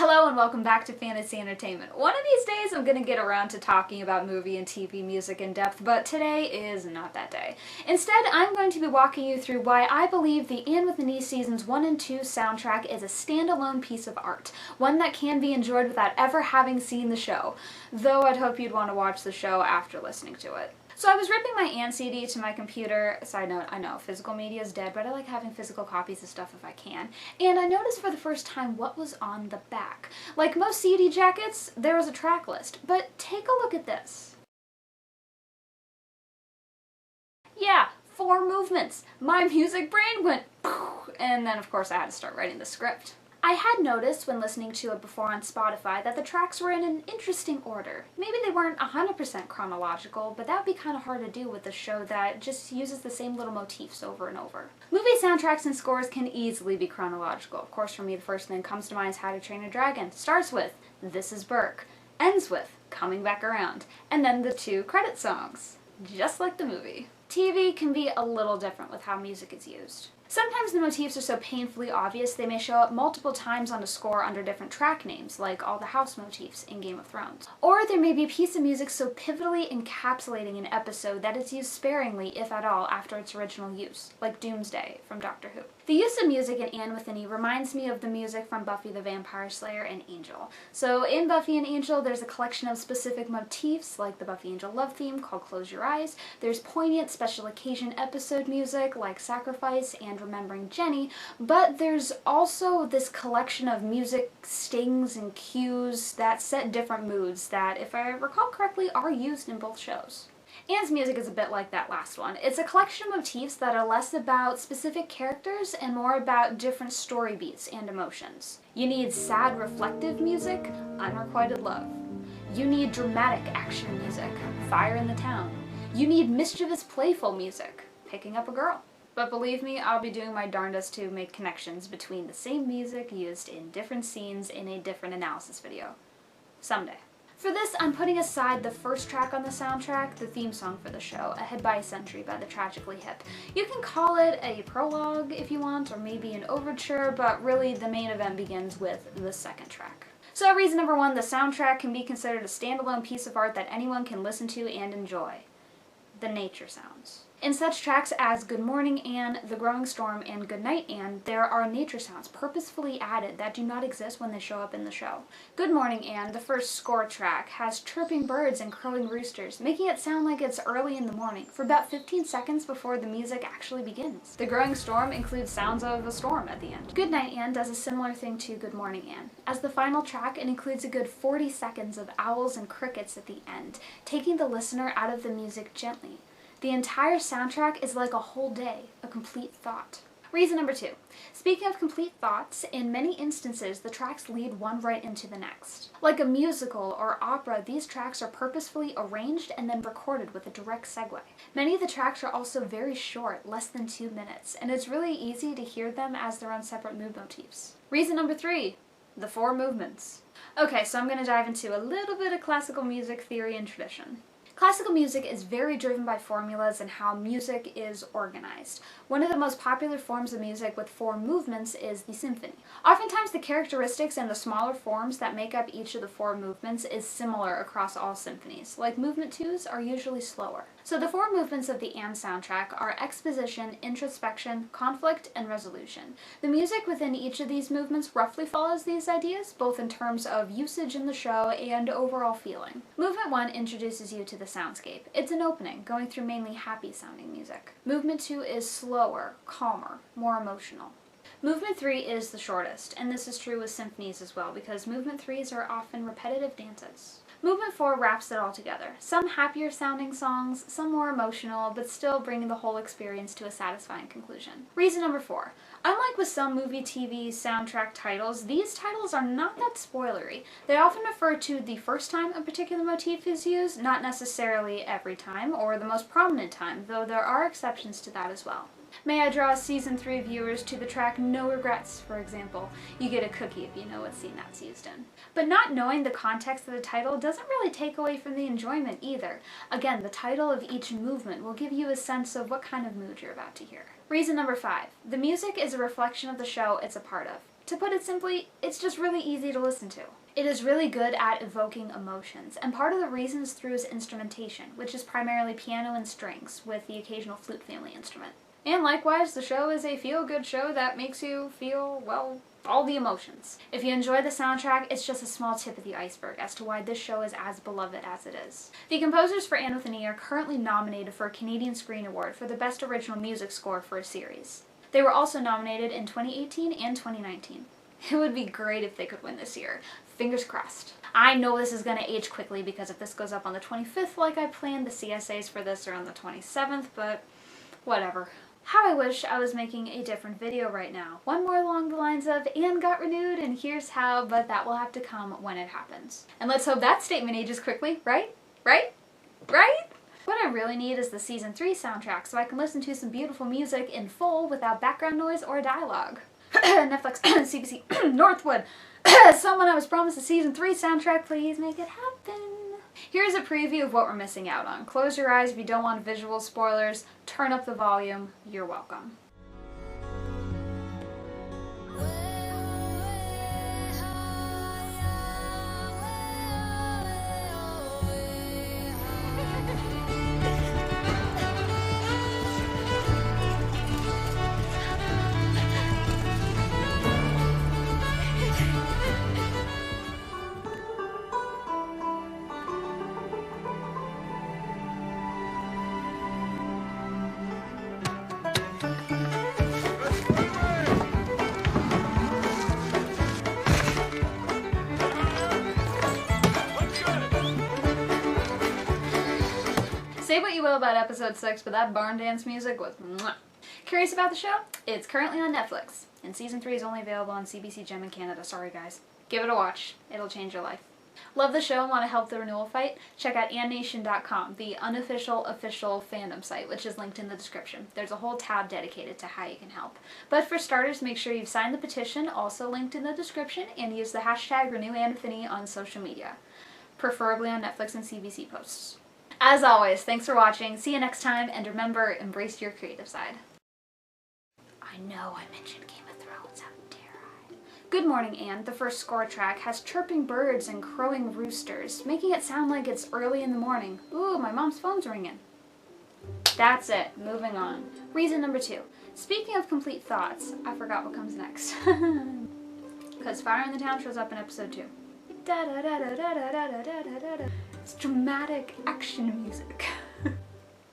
Hello and welcome back to Fantasy Entertainment. One of these days I'm going to get around to talking about movie and TV music in depth, but today is not that day. Instead, I'm going to be walking you through why I believe the And with an E Seasons 1 and 2 soundtrack is a standalone piece of art, one that can be enjoyed without ever having seen the show, though I'd hope you'd want to watch the show after listening to it. So I was ripping my And CD to my computer. Side note, I know, physical media is dead, but I like having physical copies of stuff if I can. And I noticed for the first time what was on the back. Like most CD jackets, there was a track list, but take a look at this. Yeah, 4 movements. My music brain went poof, and then of course I had to start writing the script. I had noticed when listening to it before on Spotify that the tracks were in an interesting order. Maybe they weren't 100% chronological, but that would be kind of hard to do with a show that just uses the same little motifs over and over. Movie soundtracks and scores can easily be chronological. Of course, for me, the first thing that comes to mind is How to Train a Dragon. Starts with This Is Burke, ends with Coming Back Around, and then the 2 credit songs. Just like the movie. TV can be a little different with how music is used. Sometimes the motifs are so painfully obvious they may show up multiple times on a score under different track names, like all the house motifs in Game of Thrones. Or there may be a piece of music so pivotally encapsulating an episode that it's used sparingly, if at all, after its original use, like Doomsday from Doctor Who. The use of music in And with an E reminds me of the music from Buffy the Vampire Slayer and Angel. So in Buffy and Angel, there's a collection of specific motifs, like the Buffy Angel love theme called Close Your Eyes. There's poignant special occasion episode music like Sacrifice and Remembering Jenny, but there's also this collection of music stings and cues that set different moods that, if I recall correctly, are used in both shows. Anne's music is a bit like that last one. It's a collection of motifs that are less about specific characters and more about different story beats and emotions. You need sad, reflective music, Unrequited Love. You need dramatic action music, Fire in the Town. You need mischievous, playful music, Picking Up a Girl. But believe me, I'll be doing my darndest to make connections between the same music used in different scenes in a different analysis video. Someday. For this, I'm putting aside the first track on the soundtrack, the theme song for the show, Ahead by a Century by the Tragically Hip. You can call it a prologue if you want, or maybe an overture, but really the main event begins with the second track. So reason number 1, the soundtrack can be considered a standalone piece of art that anyone can listen to and enjoy. The nature sounds. In such tracks as Good Morning Anne, The Growing Storm, and Good Night Anne, there are nature sounds purposefully added that do not exist when they show up in the show. Good Morning Anne, the first score track, has chirping birds and crowing roosters, making it sound like it's early in the morning, for about 15 seconds before the music actually begins. The Growing Storm includes sounds of a storm at the end. Good Night Anne does a similar thing to Good Morning Anne. As the final track, it includes a good 40 seconds of owls and crickets at the end, taking the listener out of the music gently. The entire soundtrack is like a whole day, a complete thought. Reason number 2. Speaking of complete thoughts, in many instances the tracks lead one right into the next. Like a musical or opera, these tracks are purposefully arranged and then recorded with a direct segue. Many of the tracks are also very short, less than 2 minutes, and it's really easy to hear them as their own separate mood motifs. Reason number 3. The 4 movements. Okay, so I'm going to dive into a little bit of classical music theory and tradition. Classical music is very driven by formulas and how music is organized. One of the most popular forms of music with 4 movements is the symphony. Oftentimes the characteristics and the smaller forms that make up each of the 4 movements is similar across all symphonies, like movement 2s are usually slower. So the 4 movements of the And soundtrack are exposition, introspection, conflict, and resolution. The music within each of these movements roughly follows these ideas, both in terms of usage in the show and overall feeling. Movement 1 introduces you to the soundscape. It's an opening, going through mainly happy sounding music. Movement 2 is slower, calmer, more emotional. Movement 3 is the shortest, and this is true with symphonies as well, because movement 3s are often repetitive dances. Movement 4 wraps it all together. Some happier sounding songs, some more emotional, but still bringing the whole experience to a satisfying conclusion. Reason number 4. Unlike with some movie TV soundtrack titles, these titles are not that spoilery. They often refer to the first time a particular motif is used, not necessarily every time or the most prominent time, though there are exceptions to that as well. May I draw Season 3 viewers to the track No Regrets, for example. You get a cookie if you know what scene that's used in. But not knowing the context of the title doesn't really take away from the enjoyment either. Again, the title of each movement will give you a sense of what kind of mood you're about to hear. Reason number 5. The music is a reflection of the show it's a part of. To put it simply, it's just really easy to listen to. It is really good at evoking emotions, and part of the reason is through its instrumentation, which is primarily piano and strings, with the occasional flute family instrument. And likewise, the show is a feel-good show that makes you feel, well, all the emotions. If you enjoy the soundtrack, it's just a small tip of the iceberg as to why this show is as beloved as it is. The composers for Anne with an E are currently nominated for a Canadian Screen Award for the Best Original Music Score for a Series. They were also nominated in 2018 and 2019. It would be great if they could win this year. Fingers crossed. I know this is going to age quickly because if this goes up on the 25th like I planned, the CSAs for this are on the 27th, but whatever. How I wish I was making a different video right now. One more along the lines of, Anne got renewed and here's how, but that will have to come when it happens. And let's hope that statement ages quickly, right? Right? Right? What I really need is the Season 3 soundtrack so I can listen to some beautiful music in full without background noise or dialogue. Netflix, CBC, Northwood, someone I was promised a Season 3 soundtrack, please make it happen. Here's a preview of what we're missing out on. Close your eyes if you don't want visual spoilers. Turn up the volume. You're welcome. Say what you will about episode 6, but that barn dance music was mwah. Curious about the show? It's currently on Netflix, and Season 3 is only available on CBC Gem in Canada. Sorry guys. Give it a watch. It'll change your life. Love the show and want to help the renewal fight? Check out AnneNation.com, the unofficial official fandom site, which is linked in the description. There's a whole tab dedicated to how you can help. But for starters, make sure you've signed the petition, also linked in the description, and use the hashtag RenewAnneWithAnnie on social media, preferably on Netflix and CBC posts. As always, thanks for watching, see you next time, and remember, embrace your creative side. I know I mentioned Game of Thrones, how dare I? Good Morning, Anne, the first score track, has chirping birds and crowing roosters, making it sound like it's early in the morning. Ooh, my mom's phone's ringing. That's it, moving on. Reason number 2. Speaking of complete thoughts, I forgot what comes next. Because Fire in the Town shows up in episode 2. Da da da da da da da da da da. It's dramatic action music.